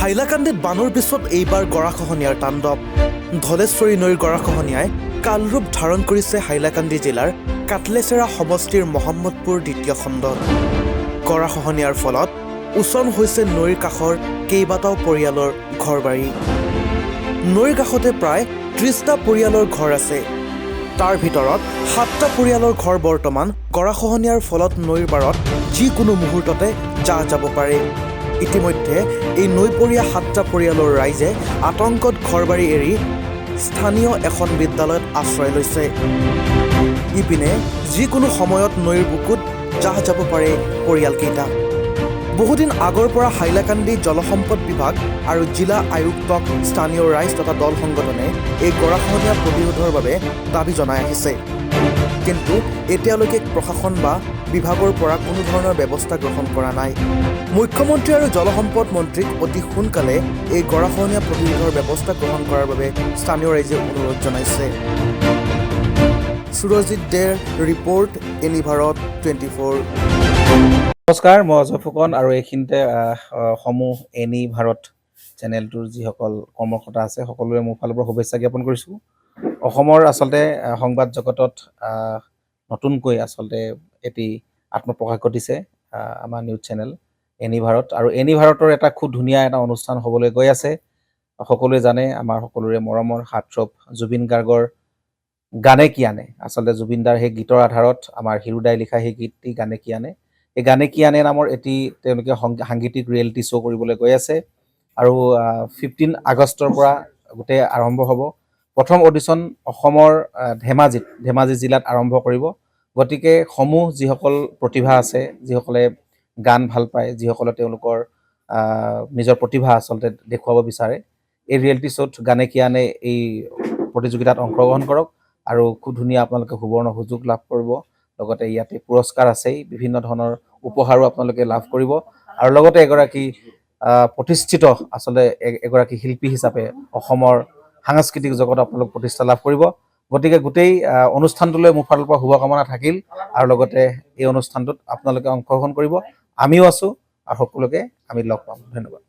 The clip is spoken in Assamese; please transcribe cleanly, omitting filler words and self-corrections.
হাইলাকান্দিত বানৰ পিছত এইবাৰ গৰাখহনীয়াৰ তাণ্ডৱ। ধলেশ্বৰী নৈৰ গৰাখহনীয়াই কালৰূপ ধাৰণ কৰিছে হাইলাকান্দি জিলাৰ কাটলেচেৰা সমষ্টিৰ মহম্মদপুৰ দ্বিতীয় খণ্ডত। গৰাখহনীয়াৰ ফলত উচন হৈছে নৈৰ কাষৰ কেইবাটাও পৰিয়ালৰ ঘৰবাৰী। নৈৰ কাষতে প্ৰায় 30টা পৰিয়ালৰ ঘৰ আছে। তাৰ ভিতৰত 7টা পৰিয়ালৰ ঘৰ বৰ্তমান গৰাখহনীয়াৰ ফলত নৈৰ পাৰত যিকোনো মুহূৰ্ততে জাহ যাব পাৰে। ইতিমধ্যে এই নৈপৰীয়া 7টা পৰিয়ালৰ ৰাইজে আতংকত ঘৰবাৰী এৰি স্থানীয় এখন বিদ্যালয়ত আশ্ৰয় লৈছে। ইপিনে যিকোনো সময়ত নৈৰ বুকুত জাহ যাব পাৰে পৰিয়ালকেইটা। বহুদিন আগৰ পৰা হাইলাকান্দি জলসম্পদ বিভাগ আৰু জিলা আয়ুক্তক স্থানীয় ৰাইজ তথা দল সংগঠনে এই গৰাখহনীয়া প্ৰতিৰোধৰ বাবে দাবী জনাই আহিছে। কিন্তু এতিয়ালৈকে প্ৰশাসন বা বিভাগৰ পৰা কোনো ধৰণৰ ব্যৱস্থা গ্ৰহণ কৰা নাই। মুখ্যমন্ত্ৰী আৰু জলসম্পদ মন্ত্ৰীক অতি সোনকালে এই গৰাখহনীয়া প্ৰতিৰোধৰ ব্যৱস্থা গ্ৰহণ কৰাৰ বাবে স্থানীয় ৰাইজে অনুৰোধ জনাইছে। সুৰজিৎ দেৰ ৰিপৰ্ট, এনি ভাৰত 24। নমস্কাৰ, মই অজয় ফুকন আৰু এইখিনিতে সমূহ এনি ভাৰত চেনেলটোৰ যিসকল কৰ্মকৰ্তা আছে সকলোৰে মোৰ ফালৰ পৰা শুভেচ্ছা জ্ঞাপন কৰিছোঁ। অসমৰ আচলতে সংবাদ জগতত নতুনকৈ আচলতে এটি আত্মপ্ৰকাশ ঘটিছে আমাৰ নিউজ চেনেল এনি ভাৰত, আৰু এনি ভাৰতৰ এটা খুব ধুনীয়া এটা অনুষ্ঠান হ'বলৈ গৈ আছে। সকলোৱে জানে, আমাৰ সকলোৰে মৰমৰ হাৰ্টথ্ৰব জুবিন গাৰ্গৰ গানে কি আনে, আচলতে জুবিন দাৰ সেই গীতৰ আধাৰত আমাৰ হিৰুদাই লিখা সেই গীতটি গানে কি আনে, এই গানে কি আনে নামৰ এটি তেওঁলোকে সাংগীতিক ৰিয়েলিটি শ্ব' কৰিবলৈ গৈ আছে। আৰু 15 আগষ্টৰ পৰা গোটেই আৰম্ভ হ'ব। প্ৰথম অডিশ্যন অসমৰ ধেমাজি জিলাত আৰম্ভ কৰিব। গতিকে সমূহ যিসকল প্ৰতিভা আছে, যিসকলে গান ভাল পায়, যিসকলে তেওঁলোকৰ নিজৰ প্ৰতিভা আচলতে দেখুৱাব বিচাৰে, এই ৰিয়েলিটি শ্ব'ত গানে কি আনে এই প্ৰতিযোগিতাত অংশগ্ৰহণ কৰক আৰু খুব ধুনীয়া আপোনালোকে সুবৰ্ণ সুযোগ লাভ কৰিব। লগতে ইয়াতে পুৰস্কাৰ আছেই, বিভিন্ন ধৰণৰ উপহাৰো আপোনালোকে লাভ কৰিব, আৰু লগতে এগৰাকী প্ৰতিষ্ঠিত আচলতে এগৰাকী শিল্পী হিচাপে অসমৰ সাংস্কৃতিক জগত আপোনালোক প্ৰতিষ্ঠা লাভ কৰিব। গতিকে গোটেই অনুষ্ঠানটোলৈ মোৰ ফালৰ পৰা শুভকামনা থাকিল, আৰু লগতে এই অনুষ্ঠানটোত আপোনালোকে অংশগ্ৰহণ কৰিব। আমিও আছোঁ আৰু সকলোকে আমি লগ পাম। ধন্যবাদ।